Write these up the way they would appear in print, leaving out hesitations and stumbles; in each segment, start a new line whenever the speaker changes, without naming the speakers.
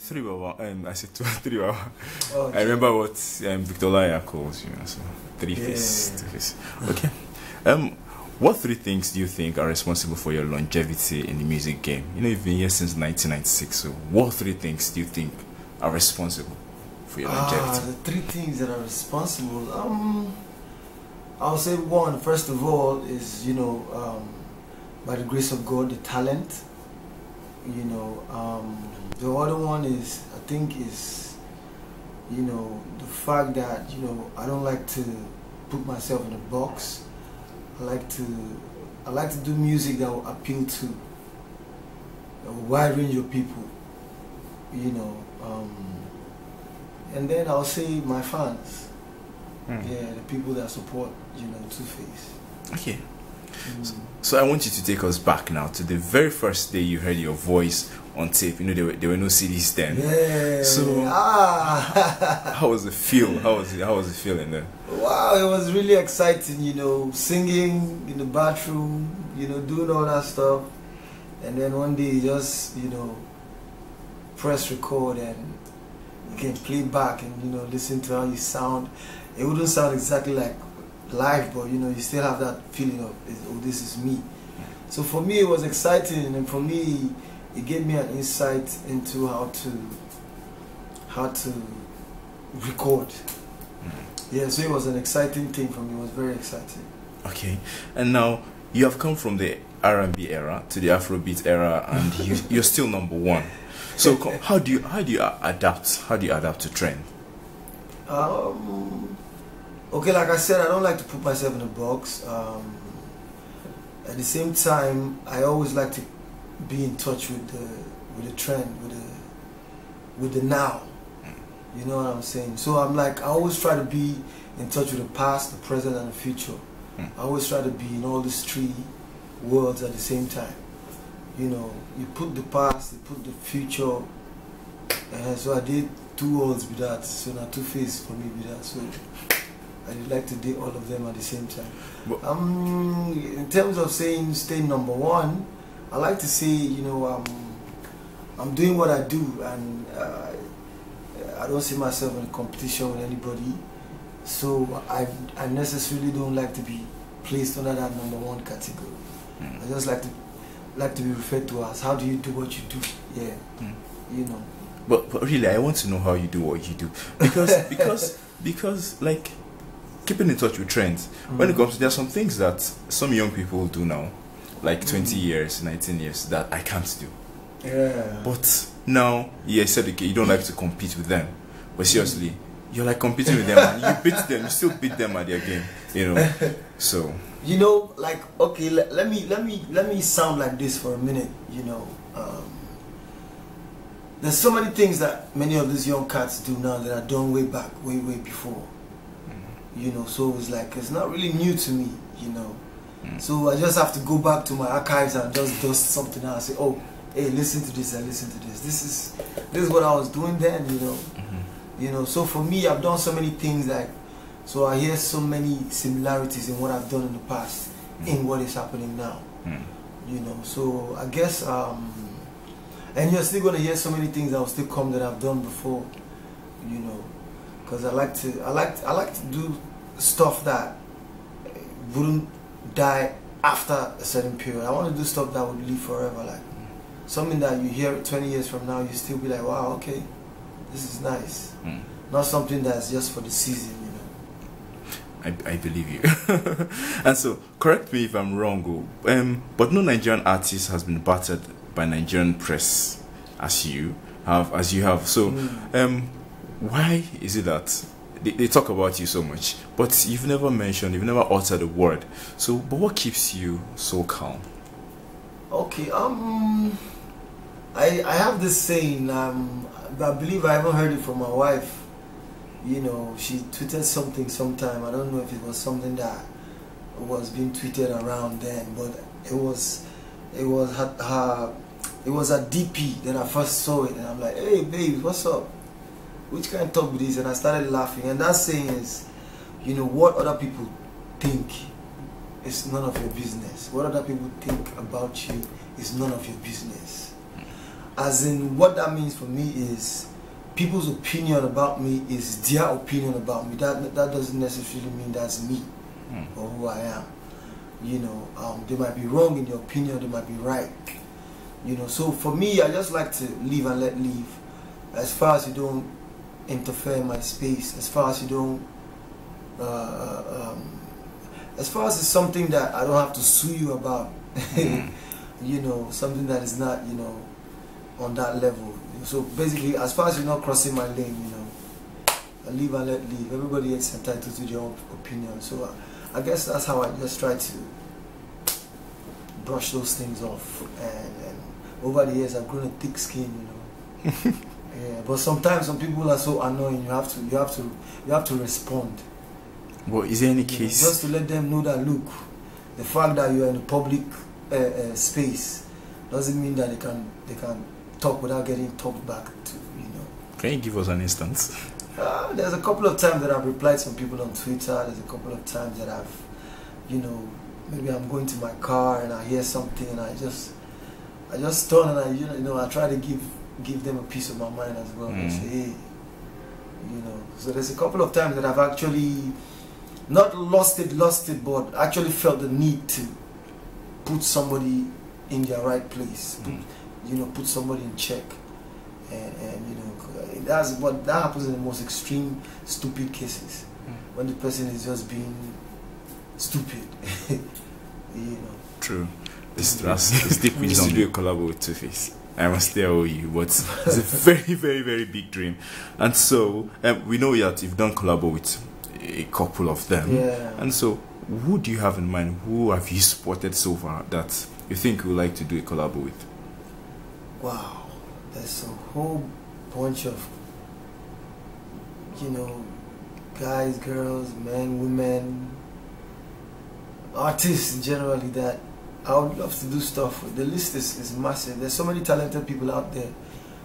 Three Wawa. I said two, three Wawa.
Oh,
I remember what Victor Laya calls, so three face, two face. Okay. What three things do you think are responsible for your longevity in the music game? You've been here since 1996. So, what three things do you think are responsible for your longevity?
The three things that are responsible. I'll say one. First of all, is by the grace of God, the talent. The other one is, I think, is the fact that I don't like to put myself in a box. I like to do music that will appeal to a wide range of people. And then I'll say my fans. Yeah, the people that support Two Face.
Okay. So I want you to take us back now to the very first day you heard your voice on tape. There were no CDs then.
Yeah.
So how was the feel? How was the feeling then?
Wow, it was really exciting. Singing in the bathroom. Doing all that stuff, and then one day you just press record and you can play back and listen to how you sound. It wouldn't sound exactly like live, but you still have that feeling of, oh, this is me. So for me it was exciting, and for me it gave me an insight into how to record. Yeah, so it was an exciting thing for me. It was very exciting.
Okay, and now you have come from the R&B era to the Afrobeat era, and you're still number one. So how do you adapt? How do you adapt to trend?
Okay, like I said, I don't like to put myself in a box. At the same time, I always like to be in touch with the trend, with the now. You know what I'm saying? So I always try to be in touch with the past, the present, and the future. I always try to be in all these three worlds at the same time. You put the past, you put the future. So I did two worlds with that. So now Two Face for me with that. So I'd like to do all of them at the same time. In terms of saying stay number one, I like to say I'm doing what I do, and I don't see myself in a competition with anybody. So I necessarily don't like to be placed under that number one category. I just like to be referred to as, how do you do what you do? Yeah,
But really, I want to know how you do what you do, because like, keeping in touch with trends. When it comes to, there are some things that some young people do now, like 20 years, 19 years, that I can't do.
Yeah.
But now, you said okay, you don't like to compete with them, but seriously, you're like competing with them, and you beat them, you still beat them at their game, So.
Okay, let me sound like this for a minute. There's so many things that many of these young cats do now that are done way back, way before. So it's not really new to me. So I just have to go back to my archives and just dust something out and say, oh, hey, listen to this and listen to this. This is what I was doing then. So for me, I've done so many things so I hear so many similarities in what I've done in the past in what is happening now. So I guess and you're still gonna hear so many things that will still come that I've done before. Because I like to do stuff that wouldn't die after a certain period. I want to do stuff that would live forever, like something that you hear 20 years from now, you still be like, wow, okay, this is nice. Not something that's just for the season.
I believe you. And so, correct me if I'm wrong, but no Nigerian artist has been battered by Nigerian press as you have. So, why is it that they talk about you so much, but you've never uttered a word? So, but what keeps you so calm?
Okay, I have this saying. I believe I haven't heard it from my wife. She tweeted something sometime. I don't know if it was something that was being tweeted around then, but it was her DP. Then I first saw it, and I'm like, hey babe, what's up? Which kind of talk with this? And I started laughing. And that saying is, what other people think is none of your business. What other people think about you is none of your business. As in, what that means for me is people's opinion about me is their opinion about me. That doesn't necessarily mean that's me or who I am. You know, they might be wrong in their opinion, they might be right. You know, so for me, I just like to live and let live. As far as you don't interfere in my space, as far as you don't, as far as it's something that I don't have to sue you about, you know, something that is not, you know, on that level. So basically, as far as you're not crossing my lane, you know, I live and let live. Everybody is entitled to their own opinion. So I guess that's how I just try to brush those things off. And over the years, I've grown a thick skin, you know. Yeah, but sometimes some people are so annoying. You have to respond.
Well, is there any case
just to let them know that look, the fact that you are in a public space doesn't mean that they can talk without getting talked back to, you know.
Can you give us an instance?
There's a couple of times that I've replied to some people on Twitter. There's a couple of times that I've, you know, maybe I'm going to my car and I hear something and I just turn and I try to give them a piece of my mind as well. And say, hey, you know. So there's a couple of times that I've actually not lost it, but actually felt the need to put somebody in their right place. Put somebody in check. And you know, that happens in the most extreme stupid cases, when the person is just being stupid. You know.
True. It's deep wisdom. To do a collab with Two Face. I must tell you, but it's a very, very, very big dream. And so we know that you've done collab with a couple of them.
Yeah.
And so, who do you have in mind? Who have you spotted so far that you think you would like to do a collab with?
Wow, there's a whole bunch of, you know, guys, girls, men, women, artists generally that I would love to do stuff with. The list is massive. There's so many talented people out there,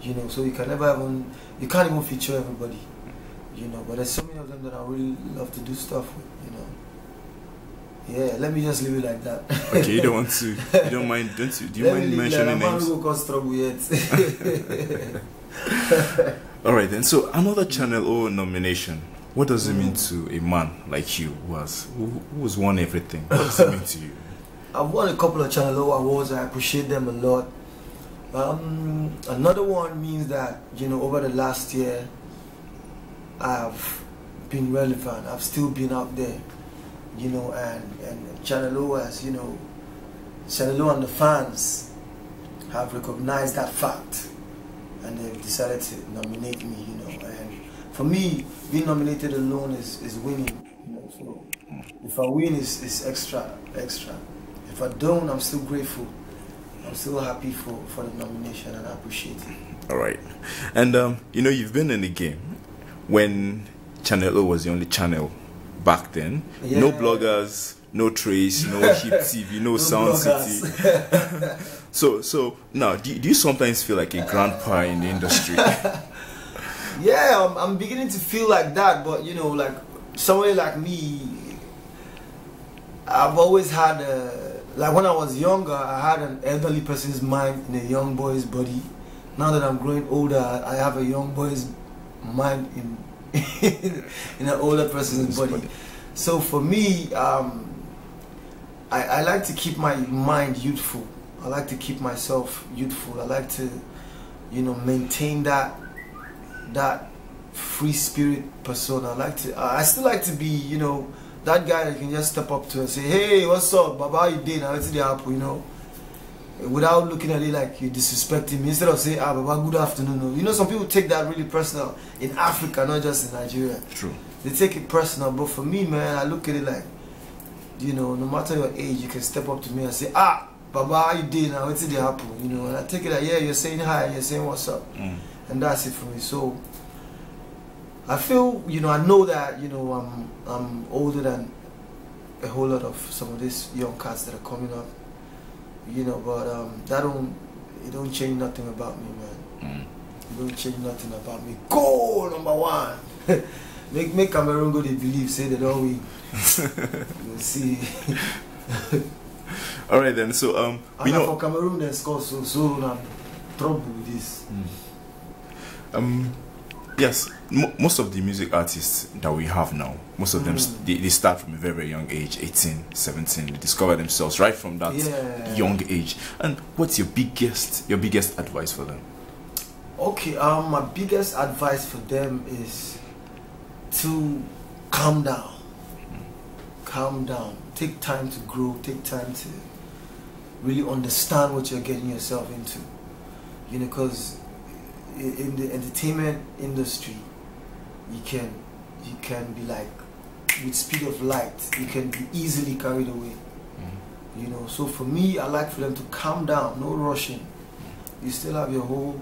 you know, so you can't even feature everybody, you know, but there's so many of them that I really love to do stuff with, you know. Yeah, let me just leave it like that.
Okay, you don't want to, you don't mind, don't you? Do you mind mentioning names?
I'm not cause trouble yet.
Alright then, so another Channel O nomination. What does it mean to a man like you who's won everything? What does it mean to you?
I've won a couple of Channel O awards. I appreciate them a lot. Another one means that, you know, over the last year, I've been relevant. I've still been out there, you know, and Channel O, as you know, Channel O and the fans have recognized that fact, and they've decided to nominate me, you know. And for me, being nominated alone is winning, you know. So if I win, it's extra. If I don't, I'm still grateful. I'm still happy for the nomination, and I appreciate it.
All right. And you know, you've been in the game when Channel O was the only channel back then. Yeah. No bloggers, no Trace, no Hip TV, no Sound City. So now, do you sometimes feel like a grandpa in the industry?
Yeah, I'm beginning to feel like that, but you know, like somebody like me, I've always had like when I was younger, I had an elderly person's mind in a young boy's body. Now that I'm growing older, I have a young boy's mind in in an older person's body. So for me, I like to keep my mind youthful. I like to keep myself youthful. I like to, you know, maintain that free spirit persona. I still like to be, you know, that guy that you can just step up to and say, hey, what's up, Baba, how you doing? How is the apple, you know? Without looking at it like you disrespecting me. Instead of saying, Baba, good afternoon. You know, some people take that really personal in Africa, not just in Nigeria.
True.
They take it personal, but for me, man, I look at it like, you know, no matter your age, you can step up to me and say, Baba, how you doing? How is the apple? You know, and I take it like, yeah, you're saying hi, you're saying what's up. And that's it for me. So I feel, you know, I know that, you know, I'm older than a whole lot of some of these young cats that are coming up, you know, but it don't change nothing about me, man. It don't change nothing about me. Goal number one. make Cameroon go, they believe, say that all we will see.
All right then, so
we know for Cameroon they score so trouble with this.
Yes, most of the music artists that we have now, most of them, they start from a very, very young age, 18, 17. They discover themselves right from that young age. And what's your biggest advice for them?
Okay, my biggest advice for them is to calm down. Calm down. Take time to grow. Take time to really understand what you're getting yourself into. You know, because in the entertainment industry, you can be like, with speed of light, you can be easily carried away. You know, so for me, I like for them to calm down, no rushing. You still have a whole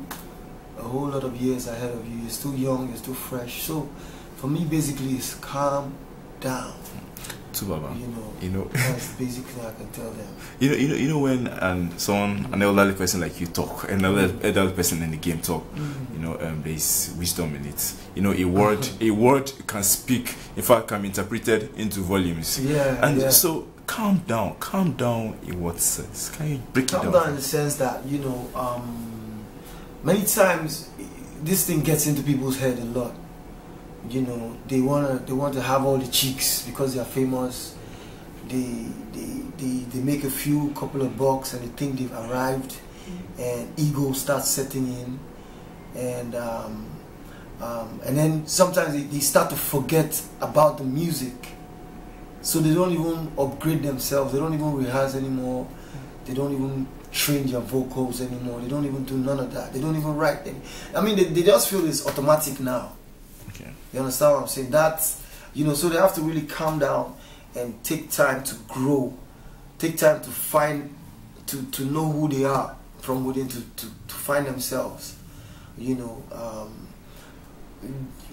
lot of years ahead of you. You're still young, you're still fresh. So for me, basically, it's calm down.
Baba.
You know, that's the basic thing I can tell them.
You know when an elderly person like you talk, an elderly person in the game talk, you know, there's wisdom in it. You know, a word can speak, in fact, can be interpreted into volumes. So calm down in what sense? Can you break it down?
Calm down in the sense that, you know, many times this thing gets into people's head a lot. You know, they want to have all the cheeks because they are famous. They make a couple of bucks and they think they've arrived, and ego starts setting in, and then sometimes they start to forget about the music, so they don't even upgrade themselves. They don't even rehearse anymore. They don't even train their vocals anymore. They don't even do none of that. They don't even write them. I mean, they just feel it's automatic now.
Okay.
You understand what I'm saying? That's, you know, so they have to really calm down and take time to grow, take time to find, to know who they are from within, to find themselves. You know,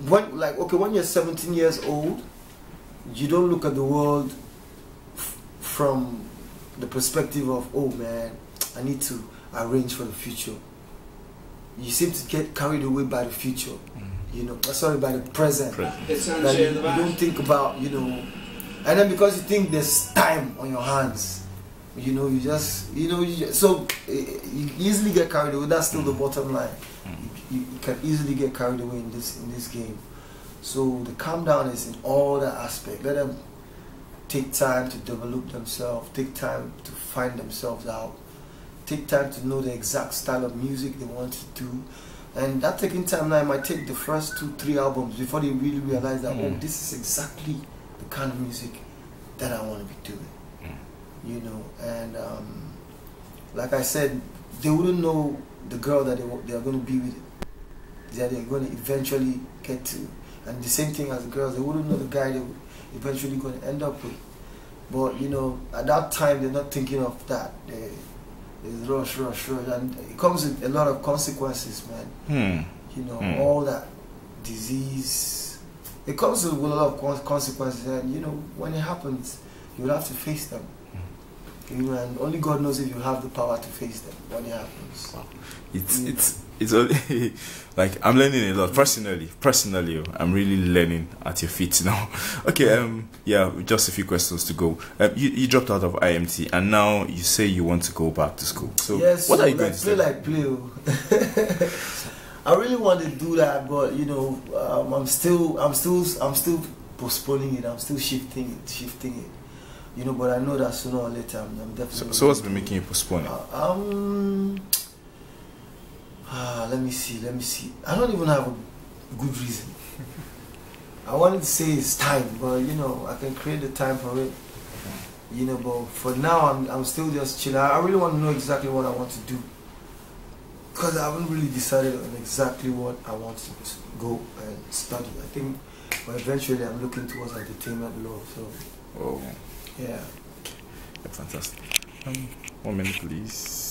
when you're 17 years old, you don't look at the world from the perspective of, oh man, I need to arrange for the future. You seem to get carried away by the future. You know, sorry, by the present. Like you don't think about, you know, and then because you think there's time on your hands, you know, so you easily get carried away. That's still the bottom line. You can easily get carried away in this game. So the calm down is in all that aspect. Let them take time to develop themselves, take time to find themselves out, take time to know the exact style of music they want to do. And that taking time now might take the first 2-3 albums before they really realize that, oh, this is exactly the kind of music that I want to be doing. You know, and like I said, they wouldn't know the girl that they are going to be with, that they're going to eventually get to. And the same thing as the girls, they wouldn't know the guy they're eventually going to end up with. But, you know, at that time, they're not thinking of that. It's rush, and it comes with a lot of consequences, man. You know, all that disease, it comes with a lot of consequences, and you know, when it happens, you'll have to face them. You know, and only God knows if you have the power to face them when it happens.
Wow. It's only, like, I'm learning a lot personally. I'm really learning at your feet now. Okay, yeah, just a few questions to go. You dropped out of IMT and now you say you want to go back to school. So
yes,
what are you going to do?
Play. I really want to do that, but you know, I'm still postponing it. I'm still shifting it. You know, but I know that sooner or later I'm definitely.
So what's been making you postpone it?
Let me see. I don't even have a good reason. I wanted to say it's time, but you know, I can create the time for it. You know, but for now I'm still just chilling. I really want to know exactly what I want to do, because I haven't really decided on exactly what I want to go and study. I think, but eventually I'm looking towards entertainment law. So.
Oh.
Yeah.
Fantastic. 1 minute, please.